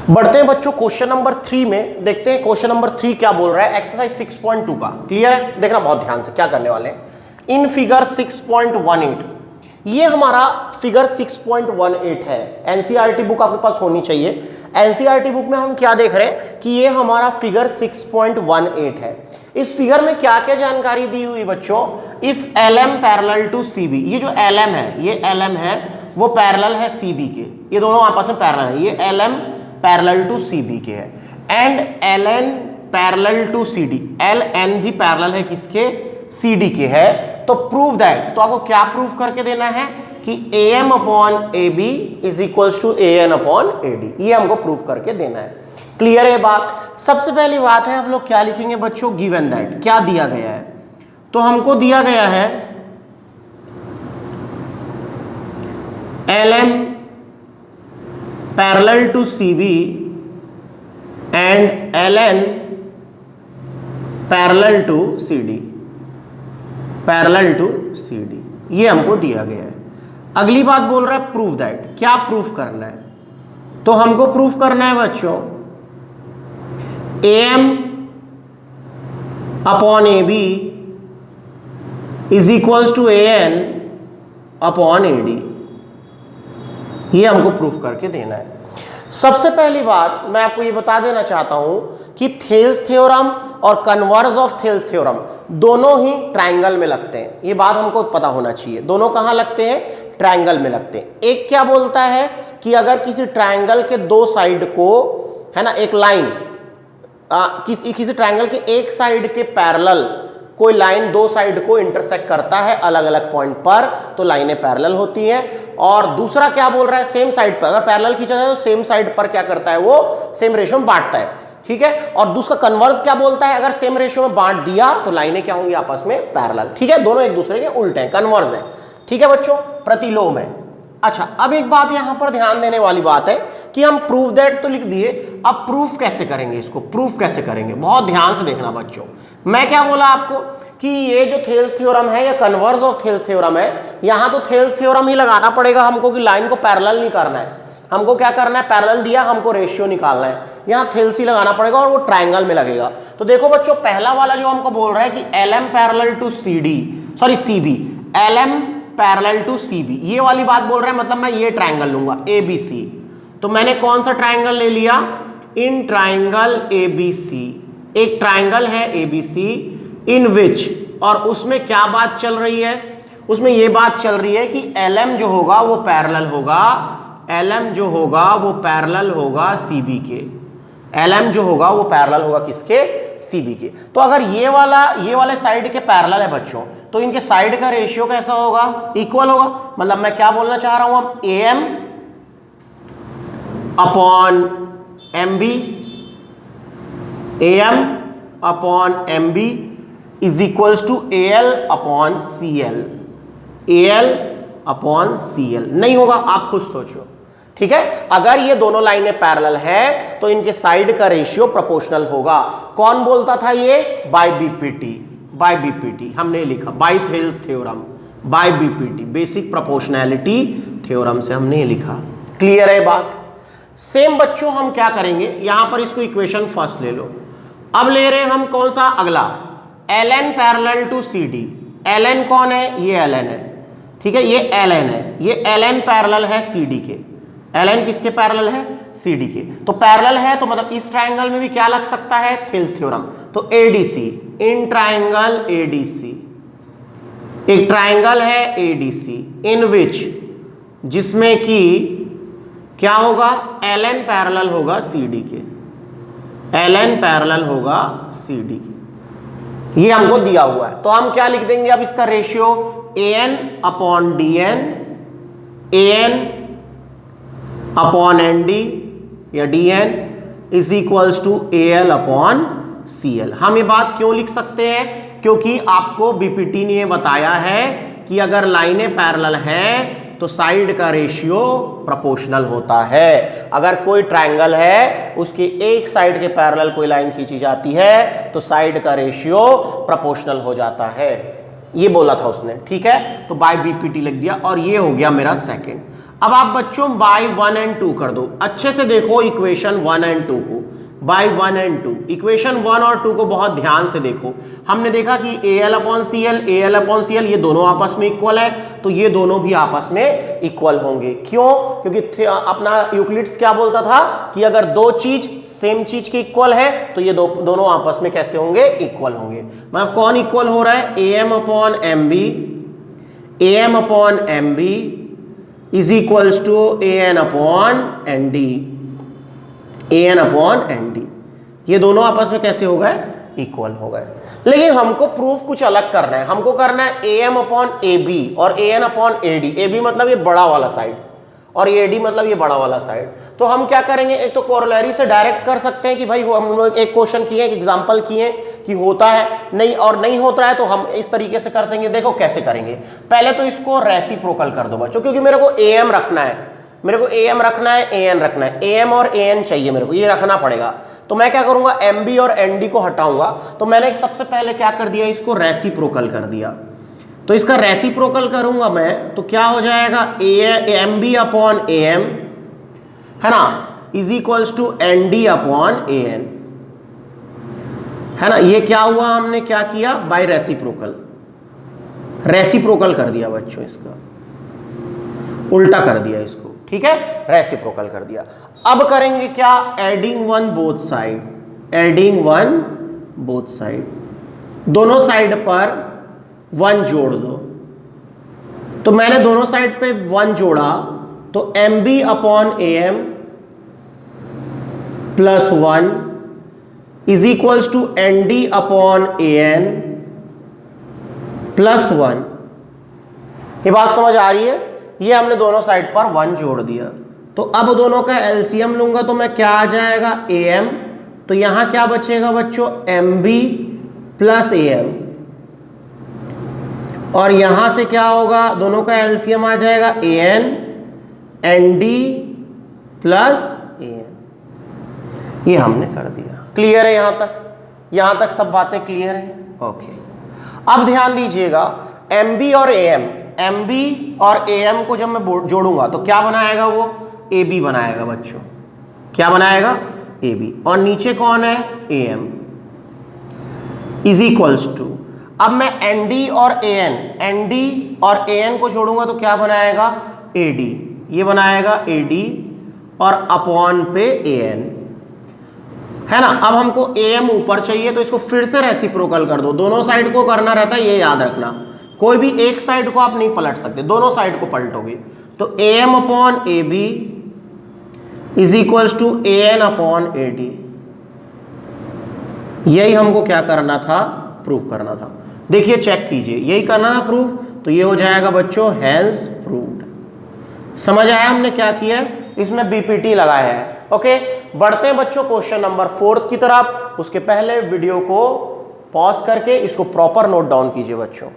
बढ़ते हैं बच्चों क्वेश्चन नंबर 3 में, देखते हैं क्वेश्चन नंबर 3 क्या बोल रहा है एक्सरसाइज 6.2 का। क्लियर है? देखना बहुत ध्यान से क्या करने वाले हैं। इन फिगर 6.18, ये हमारा फिगर 6.18 है। एनसीईआरटी बुक आपके पास होनी चाहिए। एनसीईआरटी बुक में हम क्या देख रहे हैं कि ये हमारा फिगर 6.18 है। इस फिगर में क्या क्या जानकारी दी हुई बच्चों? If LM parallel to CB, ये जो LM है, ये LM है वो पैरेलल है CB के, ये दोनों आपस में पैरेलल है। ये LM पैरेलल टू CB के है and LN parallel to CD, LN भी पैरेलल है किसके? CD के है। तो प्रूव दैट, तो आपको क्या प्रूव करके देना है कि AM upon AB is equals to AN upon AD, ये हमको प्रूव करके देना है। क्लियर है बात? सबसे पहली बात है हम लोग क्या लिखेंगे बच्चों? गिवन दैट, क्या दिया गया है? तो हमको दिया गया है LM parallel to CB and LN parallel to CD, parallel to CD, ये हमको दिया गया है। अगली बात बोल रहा है प्रूव दैट, क्या प्रूफ करना है? तो हमको प्रूफ करना है बच्चों AM upon AB is equals to AN upon AD, ये हमको प्रूफ करके देना है। सबसे पहली बात मैं आपको ये बता देना चाहता हूं कि थेल्स थ्योरम और कन्वर्स ऑफ थेल्स थ्योरम दोनों ही ट्रायंगल में लगते हैं। ये बात हमको पता होना चाहिए। दोनों कहां लगते हैं? ट्रायंगल में लगते हैं। एक क्या बोलता है कि अगर किसी ट्रायंगल के दो साइड को, है ना, एक लाइन किसी ट्रायंगल के एक साइड के पैरेलल कोई लाइन दो साइड को इंटरसेक्ट करता है अलग अलग पॉइंट पर, तो लाइनें पैरेलल होती हैं। और दूसरा क्या बोल रहा है? सेम साइड पर अगर पैरेलल खींचा जाए तो सेम साइड पर क्या करता है? वो सेम रेशियो में बांटता है। ठीक है। और दूसरा कन्वर्स क्या बोलता है? अगर सेम रेशियो में बांट दिया तो लाइनें क्या होंगी? आपस में पैरेलल। ठीक है, दोनों एक दूसरे के उल्टे हैं, कन्वर्स है। ठीक है बच्चों, प्रतिलोम है। अच्छा, अब एक बात यहां पर ध्यान देने वाली बात है कि हम प्रूफ दैट तो लिख दिए, अब प्रूफ कैसे करेंगे? इसको प्रूफ कैसे करेंगे? बहुत ध्यान से देखना बच्चों। मैं क्या बोला आपको कि ये जो थेल्स थ्योरम है या कन्वर्स ऑफ थेल्स थ्योरम है, यहां तो थेल्स थ्योरम ही लगाना पड़ेगा हमको कि लाइन को पैरेलल नहीं करना है। हमको क्या करना है? पैरेलल दिया, हमको रेशियो निकालना है, यहां थेल्स ही लगाना पड़ेगा और वो ट्रायंगल में लगेगा। तो देखो बच्चों, पहला वाला जो हमको बोल रहा है कि LM parallel to CB, LM parallel to CB, ये वाली बात बोल रहे हैं, मतलब मैं ये ट्रायंगल लूंगा ABC। तो मैंने कौन सा ट्रायंगल ले लिया? इन ट्रायंगल ABC, एक ट्रायंगल है ABC इन विच, और उसमें क्या बात चल रही है? उसमें ये बात चल रही है कि LM जो होगा वो पैरेलल होगा, LM जो होगा वो पैरेलल होगा CB के, LM जो होगा वो पैरेलल होगा किसके? CB के। तो अगर ये वाले साइड के पैरेलल है बच्चों, तो इनके साइड का रेशियो कैसा होगा? इक्वल होगा। मतलब मैं क्या बोलना चाह रहा हूं अब? AM upon MB, AM upon MB is equals to AL upon CL, AL upon CL। नहीं होगा, आप खुद सोचो। ठीक है, अगर ये दोनों लाइनें पैरेलल है तो इनके साइड का रेशियो प्रोपोर्शनल होगा। कौन बोलता था ये? बाय BPT हमने लिखा, by Thales theorem, by BPT basic proportionality theorem से हमने लिखा। क्लियर है बात? सेम बच्चों हम क्या करेंगे, यहां पर इसको इक्वेशन फर्स्ट ले लो। अब ले रहे हैं हम कौन सा? अगला LN parallel to CD। LN कौन है? ये LN है। ठीक है, ये LN है, ये LN पैरेलल है CD के। LN किसके पैरेलल है? CD के। तो पैरेलल है तो मतलब इस ट्रायंगल में भी क्या लग सकता है? Thales theorem. तो ADC, इन ट्रायंगल ADC, एक ट्रायंगल है ADC इन विच, जिसमें कि क्या होगा? LN पैरेलल होगा CD के, LN पैरेलल होगा CD के। ये हमको दिया हुआ है, तो हम क्या लिख देंगे अब इसका ratio? AN upon DN, AN upon ND या DN is equals to AL upon CL। हम ये बात क्यों लिख सकते हैं? क्योंकि आपको BPT ने ये बताया है कि अगर लाइनें पैरेलल हैं तो साइड का रेशियो प्रोपोर्शनल होता है। अगर कोई ट्रायंगल है उसके एक साइड के पैरेलल कोई लाइन खींची जाती है तो साइड का रेशियो प्रोपोर्शनल हो जाता है, ये बोला था उसने। ठीक है, तो बाय BPT लिख दिया और ये हो गया मेरा सेकंड। अब आप बच्चों बाय 1 एंड 2 कर दो, अच्छे से देखो इक्वेशन 1 एंड 2 को, बाय 1 एंड 2, इक्वेशन 1 और 2 को बहुत ध्यान से देखो। हमने देखा कि AL/CL ये दोनों आपस में इक्वल है, तो ये दोनों भी आपस में इक्वल होंगे। क्यों? क्योंकि अपना यूक्लिड्स क्या बोलता था कि अगर दो चीज सेम चीज की इक्वल है तो ये दोनों आपस में कैसे होंगे? इक्वल होंगे। मतलब कौन इक्वल हो रहा है? AM/MB is equals to AN/ND, AN/ND, ये दोनों आपस में कैसे हो गए? इक्वल हो गए। लेकिन हमको प्रूफ कुछ अलग करना है, हमको करना है AM/AB और AN/AD। AB मतलब ये बड़ा वाला साइड और AD मतलब ये बड़ा वाला साइड। तो हम क्या करेंगे, एक तो कोरोलरी से डायरेक्ट कर सकते हैं कि भाई हम लोग एक क्वेश्चन किए, एक एग्जांपल किए कि होता है नहीं, और नहीं होता है तो हम इस तरीके से कर देंगे। देखो कैसे करेंगे, पहले तो इसको रेसिप्रोकल कर दो बच्चों, क्योंकि मेरे को AM रखना है, मेरे को AM रखना है, AN रखना है, AM और AN चाहिए मेरे को, ये रखना पड़ेगा। तो मैं क्या करूंगा, MB और ND को हटाऊंगा। तो मैंने सबसे पहले क्या कर दिया, इसको रेसिप्रोकल कर दिया। तो इसका रेसिप्रोकल करूंगा मैं तो क्या हो जाएगा, MB/AM है ना, इज इक्वल्स टू ND/AN है ना। ये क्या हुआ, हमने क्या किया, बाय रेसिप्रोकल, रेसिप्रोकल कर दिया बच्चों, इसका उल्टा कर दिया इसको, ठीक है, रेसिप्रोकल कर दिया। अब करेंगे क्या, adding one both side, adding one both side, दोनों साइड पर 1 जोड़ दो। तो मैंने दोनों साइड पे 1 जोड़ा, तो MB/AM plus 1 is equals to ND/AN plus 1। ये बात समझ आ रही है? ये हमने दोनों साइड पर 1 जोड़ दिया। तो अब दोनों का एलसीएम लूंगा तो मैं क्या आ जाएगा, AM, तो यहां क्या बचेगा बच्चों, MB प्लस AM, और यहां से क्या होगा, दोनों का एलसीएम आ जाएगा AN ND प्लस AN। ये हमने कर दिया। क्लियर है यहां तक? यहां तक सब बातें क्लियर हैं? ओके। अब ध्यान दीजिएगा, MB और AM, MB और AM को जब मैं जोड़ूंगा तो क्या बनाएगा, वो AB बनाएगा बच्चों। क्या बनाएगा? AB। और नीचे कौन है, AM इज इक्वल्स टू, अब मैं ND और AN को जोड़ूंगा तो क्या बनाएगा, AD, ये बनाएगा AD और अपॉन पे AN है ना। अब हमको AM ऊपर चाहिए तो इसको फिर से रेसिप्रोकल कर दो, दोनों साइड को करना रहता है, ये याद रखना, कोई भी एक साइड को आप नहीं पलट सकते, दोनों साइड को पलटोगे। तो AM/AB is equals to AN/AD। यही हमको क्या करना था, प्रूफ करना था। देखिए चेक कीजिए, यही करना था प्रूफ, तो ये हो जाएगा बच्चों हैंस प्रूव्ड। समझ आया हमने क्या किया है, इसमें BPT लगाया है। ओके, बढ़ते हैं बच्चों क्वेश्चन नंबर 4 की तरफ। उसके पहले वीडियो को पॉज करके इसको प्रॉपर नोट डाउन कीजिए बच्चों।